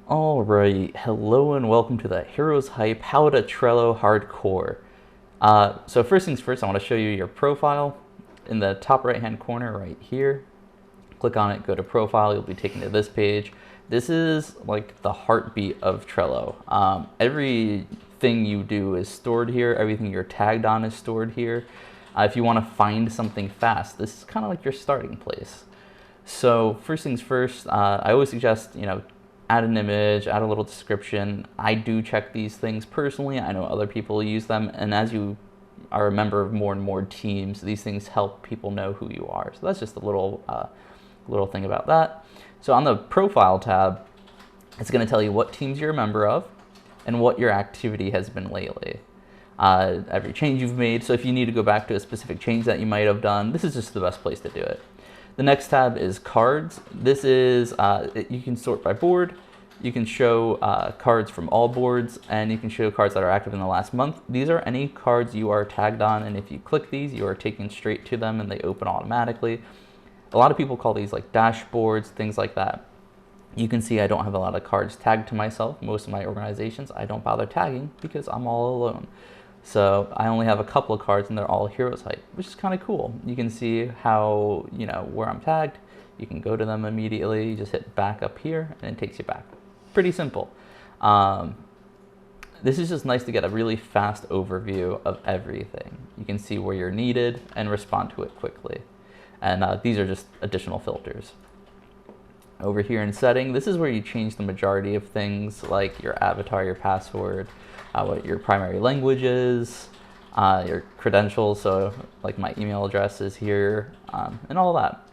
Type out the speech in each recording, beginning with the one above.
Alright, hello and welcome to the Heroes Hype How to Trello Hardcore. So first things first, I want to show you your profile. In the top right hand corner right here, click on it, go to profile, you'll be taken to this page. This is like the heartbeat of Trello. Everything you do is stored here, everything you're tagged on is stored here. If you want to find something fast, this is kind of like your starting place. So first things first, I always suggest, add an image, add a little description. I do check these things personally. I know other people use them. And as you are a member of more and more teams, these things help people know who you are. So that's just a little thing about that. So on the profile tab, it's going to tell you what teams you're a member of and what your activity has been lately. Every change you've made. So if you need to go back to a specific change that you might have done, this is just the best place to do it. The next tab is cards. This is, you can sort by board, you can show cards from all boards, and you can show cards that are active in the last month. These are any cards you are tagged on, and if you click these, you are taken straight to them and they open automatically. A lot of people call these like dashboards, things like that. You can see I don't have a lot of cards tagged to myself. Most of my organizations, I don't bother tagging because I'm all alone. So I only have a couple of cards and they're all Heroes Hype, which is kind of cool. You can see how, where I'm tagged. You can go to them immediately. You just hit back up here and it takes you back. Pretty simple. This is just nice to get a really fast overview of everything. You can see where you're needed and respond to it quickly. And these are just additional filters. Over here in setting, this is where you change the majority of things like your avatar, your password, what your primary language is, your credentials, so like my email address is here, and all that.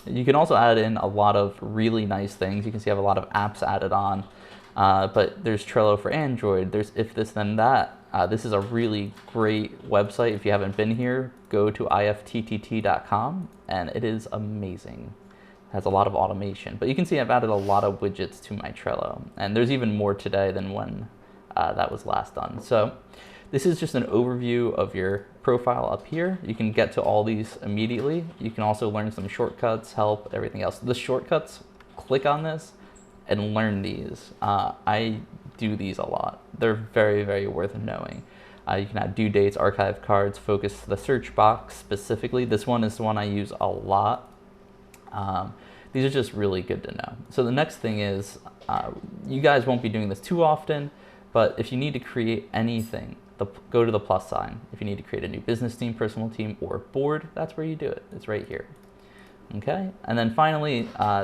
You can also add in a lot of really nice things. You can see I have a lot of apps added on, but there's Trello for Android, there's if this then that. This is a really great website. If you haven't been here, go to ifttt.com, and it is amazing. It has a lot of automation, but you can see I've added a lot of widgets to my Trello, and there's even more today than when that was last done. So this is just an overview of your profile up here. You can get to all these immediately. You can also learn some shortcuts, help, everything else. The shortcuts, click on this and learn these. I do these a lot. They're very, very worth knowing. You can add due dates, archive cards, focus the search box specifically. This one is the one I use a lot. These are just really good to know. So the next thing is, you guys won't be doing this too often, but if you need to create anything, go to the plus sign. If you need to create a new business team, personal team, or board, that's where you do it. It's right here. Okay, and then finally,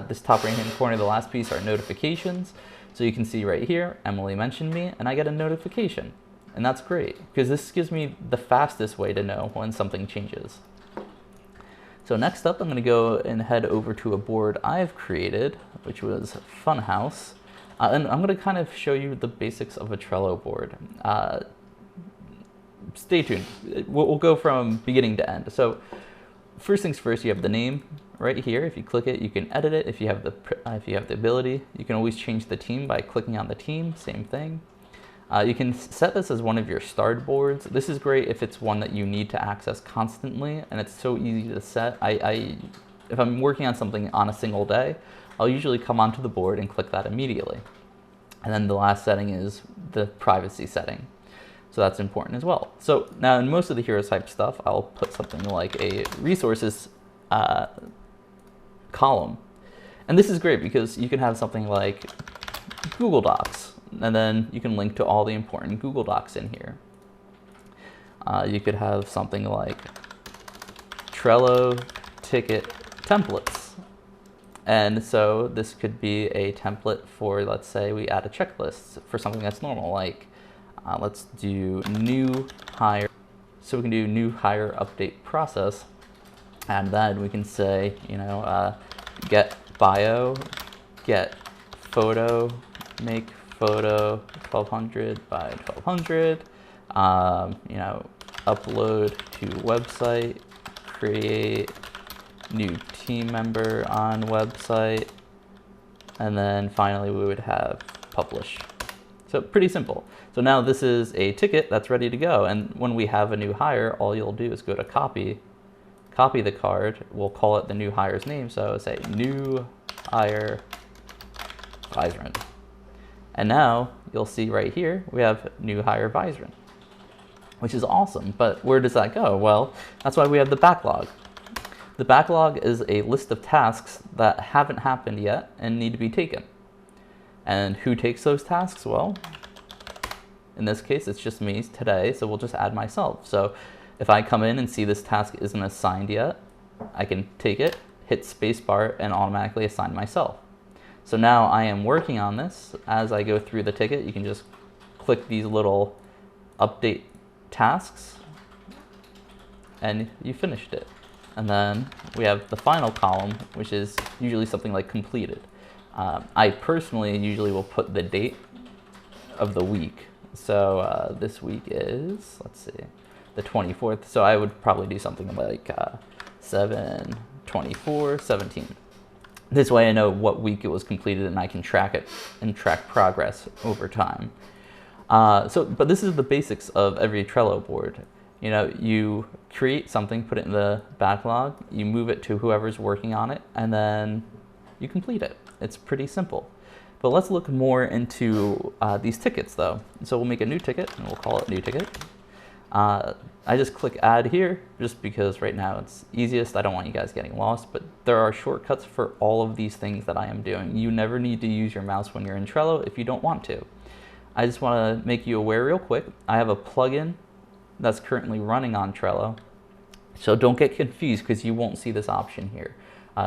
this top right-hand corner, the last piece are notifications. So you can see right here, Emily mentioned me, and I get a notification. And that's great, because this gives me the fastest way to know when something changes. So next up, I'm going to go and head over to a board I've created, which was Funhouse. And I'm going to kind of show you the basics of a Trello board. Stay tuned. We'll go from beginning to end. So first things first, you have the name right here. If you click it, you can edit it. If you have the ability, you can always change the team by clicking on the team. Same thing. You can set this as one of your starred boards. This is great if it's one that you need to access constantly, and it's so easy to set. If I'm working on something on a single day, I'll usually come onto the board and click that immediately. And then the last setting is the privacy setting. So that's important as well. So now in most of the Heroes Hype stuff, I'll put something like a resources column. And this is great because you can have something like Google Docs, and then you can link to all the important Google Docs in here. You could have something like Trello ticket templates. And so this could be a template for, let's say we add a checklist for something that's normal, like let's do new hire. So we can do new hire update process. And then we can say, get bio, get photo, make photo 1200 by 1200, upload to website, create new team member on website, and then finally we would have publish. So pretty simple. So now this is a ticket that's ready to go, and when we have a new hire, all you'll do is go to copy the card. We'll call it the new hire's name, so say new hire Visron. And now you'll see right here, we have new hire Visrin, which is awesome. But where does that go? Well, that's why we have the backlog. The backlog is a list of tasks that haven't happened yet and need to be taken. And who takes those tasks? Well, in this case, it's just me today, so we'll just add myself. So if I come in and see this task isn't assigned yet, I can take it, hit spacebar, and automatically assign myself. So now I am working on this. As I go through the ticket, you can just click these little update tasks, and you finished it. And then we have the final column, which is usually something like completed. I personally usually will put the date of the week. So this week is, let's see, the 24th. So I would probably do something like 7/24/17. This way I know what week it was completed and I can track it and track progress over time. But this is the basics of every Trello board. You know, you create something, put it in the backlog, you move it to whoever's working on it, and then you complete it. It's pretty simple. But let's look more into these tickets though. So we'll make a new ticket and we'll call it new ticket. I just click add here just because right now it's easiest. I don't want you guys getting lost, but there are shortcuts for all of these things that I am doing. You never need to use your mouse when you're in Trello if you don't want to. I just want to make you aware real quick. I have a plugin that's currently running on Trello. So don't get confused because you won't see this option here.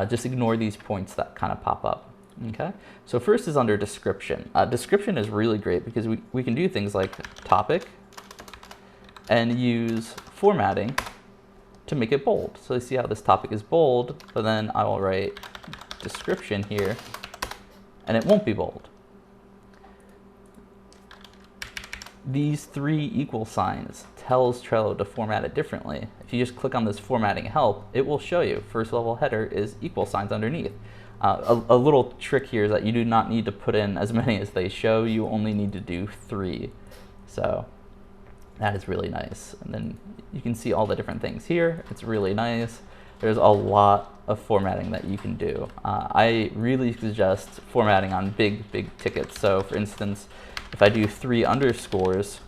Just ignore these points that kind of pop up. Okay, so first is under description. Description is really great because we can do things like topic and use formatting to make it bold. So you see how this topic is bold, but then I will write description here and it won't be bold. These 3 equal signs tells Trello to format it differently. If you just click on this formatting help, it will show you first level header is equal signs underneath. A little trick here is that you do not need to put in as many as they show. You only need to do 3. So that is really nice. And then you can see all the different things here. It's really nice. There's a lot of formatting that you can do. I really suggest formatting on big tickets. So for instance, if I do 3 underscores,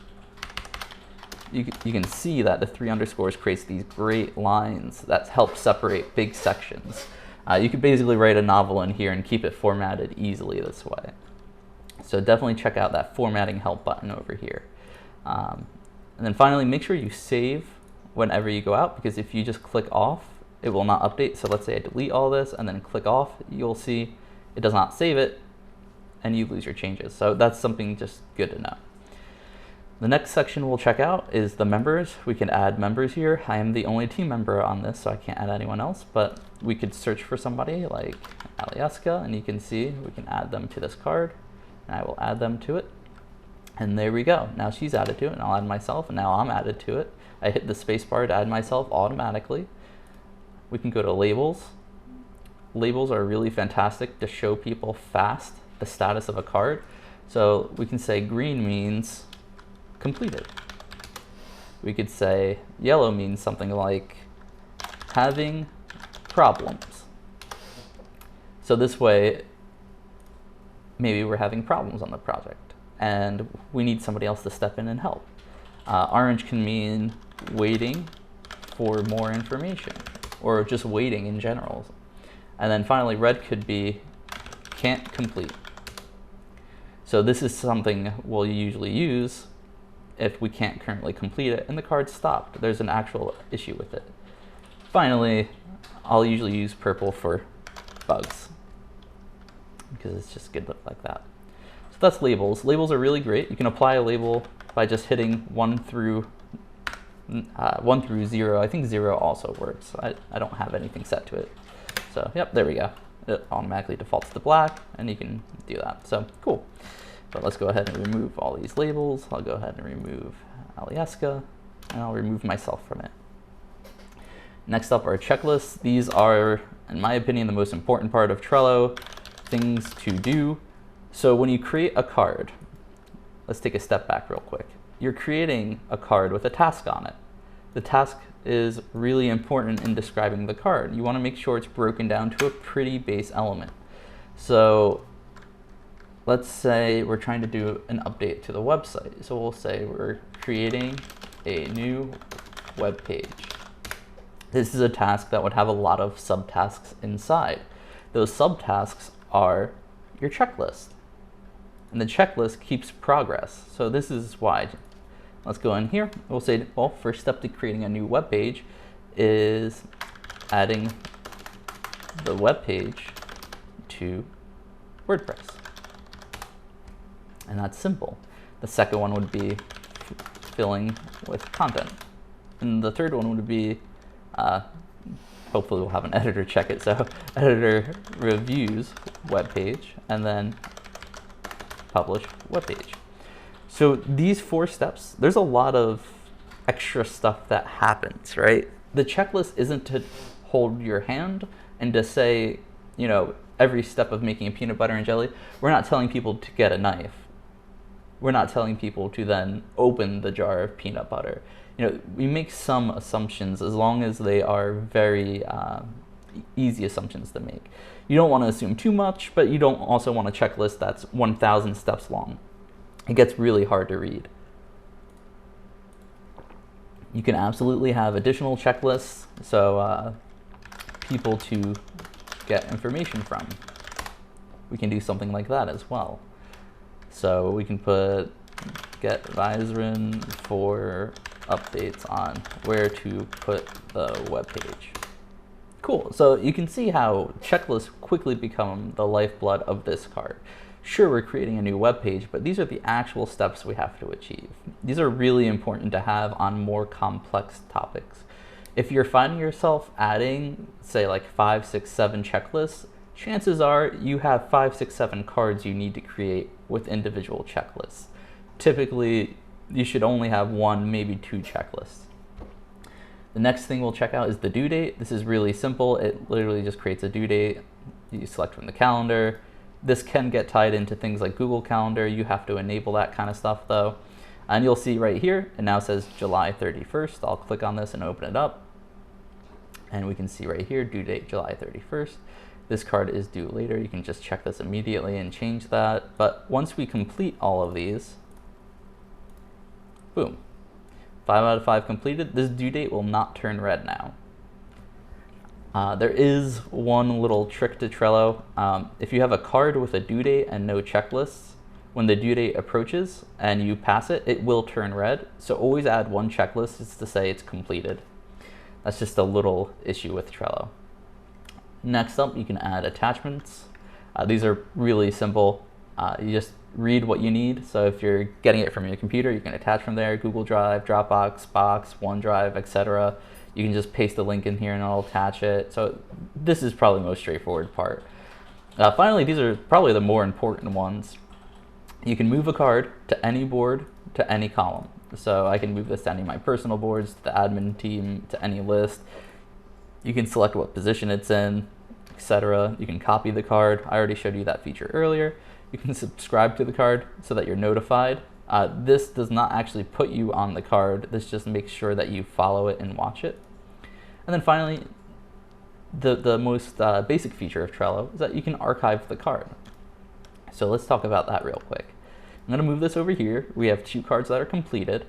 you can see that the 3 underscores creates these great lines that help separate big sections. You could basically write a novel in here and keep it formatted easily this way. So definitely check out that formatting help button over here. And then finally, make sure you save whenever you go out, because if you just click off, it will not update. So let's say I delete all this and then click off, you'll see it does not save it and you lose your changes. So that's something just good to know. The next section we'll check out is the members. We can add members here. I am the only team member on this, so I can't add anyone else, but we could search for somebody like Alieska, and you can see we can add them to this card, and I will add them to it. And there we go. Now she's added to it, and I'll add myself, and now I'm added to it. I hit the space bar to add myself automatically. We can go to labels. Labels are really fantastic to show people fast the status of a card. So we can say green means completed. We could say yellow means something like having problems. So this way, maybe we're having problems on the project and we need somebody else to step in and help. Orange can mean waiting for more information or just waiting in general. And then finally, red could be can't complete. So this is something we'll usually use if we can't currently complete it and the card's stopped. There's an actual issue with it. Finally, I'll usually use purple for bugs because it's just good like that. So that's labels. Labels are really great. You can apply a label by just hitting 1 through 0. I think 0 also works. I don't have anything set to it. So yep, there we go. It automatically defaults to black and you can do that. So cool. But let's go ahead and remove all these labels. I'll go ahead and remove Alieska and I'll remove myself from it. Next up are checklists. These are, in my opinion, the most important part of Trello, things to do. So when you create a card, let's take a step back real quick. You're creating a card with a task on it. The task is really important in describing the card. You want to make sure it's broken down to a pretty base element. So let's say we're trying to do an update to the website. So we'll say we're creating a new web page. This is a task that would have a lot of subtasks inside. Those subtasks are your checklist. And the checklist keeps progress. So this is why. Let's go in here. We'll say, well, first step to creating a new web page is adding the web page to WordPress. And that's simple. The second one would be filling with content. And the third one would be, hopefully we'll have an editor check it, so editor reviews web page, and then publish web page. So these 4 steps, there's a lot of extra stuff that happens, right? The checklist isn't to hold your hand and to say, you know, every step of making a peanut butter and jelly. We're not telling people to get a knife. We're not telling people to then open the jar of peanut butter. You know, we make some assumptions as long as they are very easy assumptions to make. You don't want to assume too much, but you don't also want a checklist that's 1,000 steps long. It gets really hard to read. You can absolutely have additional checklists, so people to get information from. We can do something like that as well. So we can put get Viserin for updates on where to put the web page. Cool, so you can see how checklists quickly become the lifeblood of this card. Sure, we're creating a new web page, but these are the actual steps we have to achieve. These are really important to have on more complex topics. If you're finding yourself adding, say, like 5, 6, 7 checklists, chances are you have 5, 6, 7 cards you need to create with individual checklists. Typically, you should only have 1, maybe 2 checklists. The next thing we'll check out is the due date. This is really simple. It literally just creates a due date. You select from the calendar. This can get tied into things like Google Calendar. You have to enable that kind of stuff though. And you'll see right here, it now says July 31st. I'll click on this and open it up. And we can see right here, due date July 31st. This card is due later. You can just check this immediately and change that. But once we complete all of these, boom, 5 out of 5 completed. This due date will not turn red now. There is one little trick to Trello. If you have a card with a due date and no checklists, when the due date approaches and you pass it, it will turn red. So always add 1 checklist just to say it's completed. That's just a little issue with Trello. Next up, you can add attachments. These are really simple. You just read what you need. So if you're getting it from your computer, you can attach from there, Google Drive, Dropbox, Box, OneDrive, etc. You can just paste the link in here and it'll attach it. So this is probably the most straightforward part. Finally, these are probably the more important ones. You can move a card to any board, to any column. So I can move this to any of my personal boards, to the admin team, to any list. You can select what position it's in, etc. You can copy the card. I already showed you that feature earlier. You can subscribe to the card so that you're notified. This does not actually put you on the card. This just makes sure that you follow it and watch it. And then finally, the most basic feature of Trello is that you can archive the card. So let's talk about that real quick. I'm going to move this over here. We have 2 cards that are completed.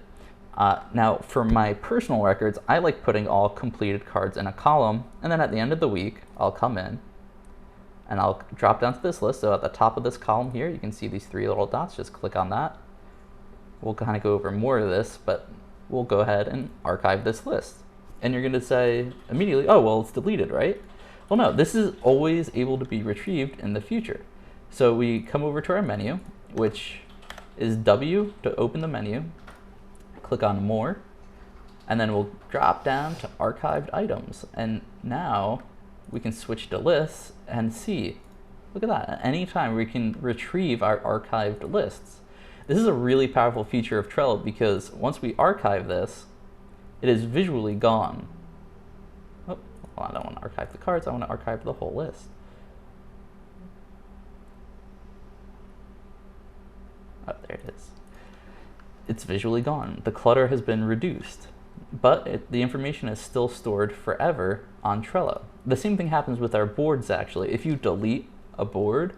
Now, for my personal records, I like putting all completed cards in a column, and then at the end of the week, I'll come in and I'll drop down to this list. So at the top of this column here, you can see these 3 little dots. Just click on that. We'll kind of go over more of this, but we'll go ahead and archive this list. And you're going to say immediately, oh, well, it's deleted, right? Well, no, this is always able to be retrieved in the future. So we come over to our menu, which is W to open the menu. Click on More, and then we'll drop down to Archived Items. And now we can switch to lists and see. Look at that. At any time we can retrieve our archived lists. This is a really powerful feature of Trello because once we archive this, it is visually gone. Oh, well, I don't want to archive the cards. I want to archive the whole list. Oh, there it is. It's visually gone. The clutter has been reduced, but the information is still stored forever on Trello. The same thing happens with our boards, actually. If you delete a board,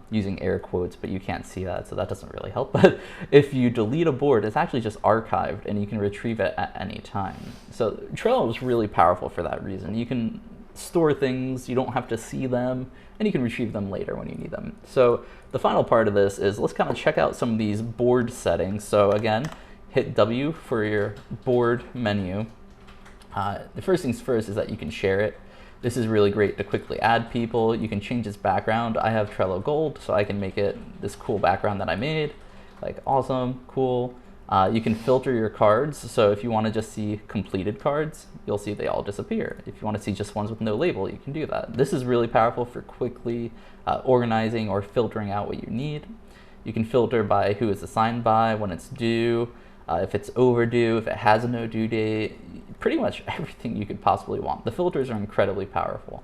using air quotes, but you can't see that, so that doesn't really help. But if you delete a board, it's actually just archived and you can retrieve it at any time. So Trello is really powerful for that reason. You can store things, you don't have to see them, and you can retrieve them later when you need them. So the final part of this is let's kind of check out some of these board settings. So again, hit W for your board menu. The first things first is that you can share it. This is really great to quickly add people. You can change its background. I have Trello Gold, so I can make it this cool background that I made. Like, awesome, cool. You can filter your cards, so if you want to just see completed cards, you'll see they all disappear. If you want to see just ones with no label, you can do that. This is really powerful for quickly organizing or filtering out what you need. You can filter by who it's assigned by, when it's due, if it's overdue, if it has a no due date, pretty much everything you could possibly want. The filters are incredibly powerful.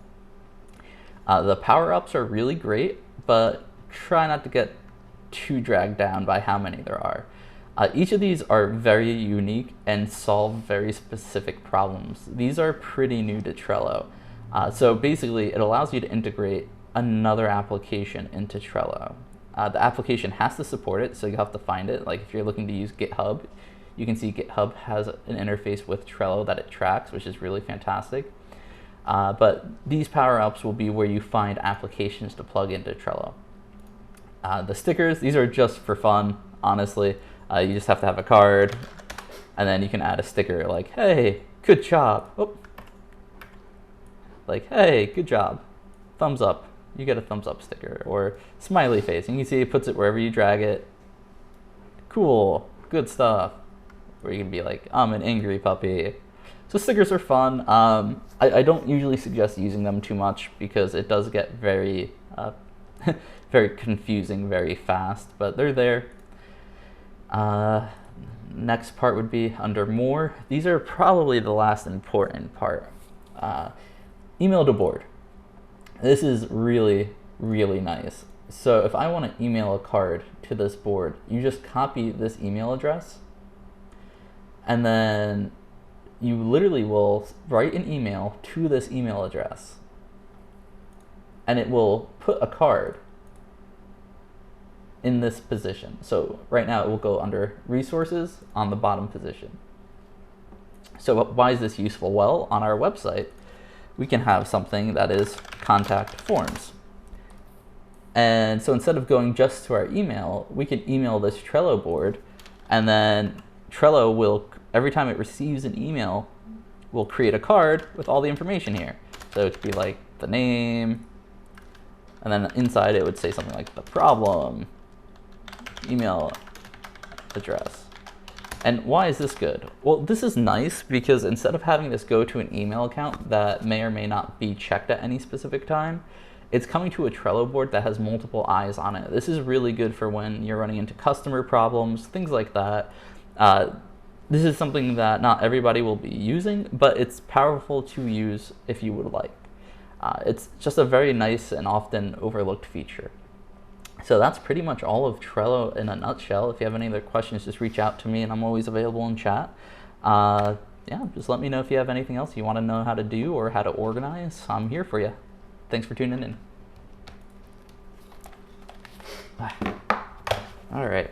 The power-ups are really great, but try not to get too dragged down by how many there are. Each of these are very unique and solve very specific problems. These are pretty new to Trello. So basically, it allows you to integrate another application into Trello. The application has to support it, so you have to find it. Like if you're looking to use GitHub, you can see GitHub has an interface with Trello that it tracks, which is really fantastic. But these power-ups will be where you find applications to plug into Trello. The stickers, these are just for fun, honestly. You just have to have a card, and then you can add a sticker like, hey, good job. Oh. Like, hey, good job. Thumbs up. You get a thumbs up sticker, or smiley face. And you can see it puts it wherever you drag it. Cool, good stuff. Or you can be like, I'm an angry puppy. So stickers are fun. I don't usually suggest using them too much because it does get very, very confusing very fast, but they're there. Next part would be under more. These are probably the last important part. Email to board. This is really, really nice. So if I want to email a card to this board, you just copy this email address, and then you literally will write an email to this email address, and it will put a card in this position. So right now it will go under resources on the bottom position. So why is this useful? Well, on our website, we can have something that is contact forms. And so instead of going just to our email, we can email this Trello board, and then Trello will, every time it receives an email, will create a card with all the information here. So it could be like the name, and then inside it would say something like the problem, email address. And why is this good? Well, this is nice because instead of having this go to an email account that may or may not be checked at any specific time, it's coming to a Trello board that has multiple eyes on it. This is really good for when you're running into customer problems, things like that. This is something that not everybody will be using, but it's powerful to use if you would like. It's just a very nice and often overlooked feature. So that's pretty much all of Trello in a nutshell. If you have any other questions, just reach out to me, and I'm always available in chat. Yeah, just let me know if you have anything else you want to know how to do or how to organize. I'm here for you. Thanks for tuning in. All right.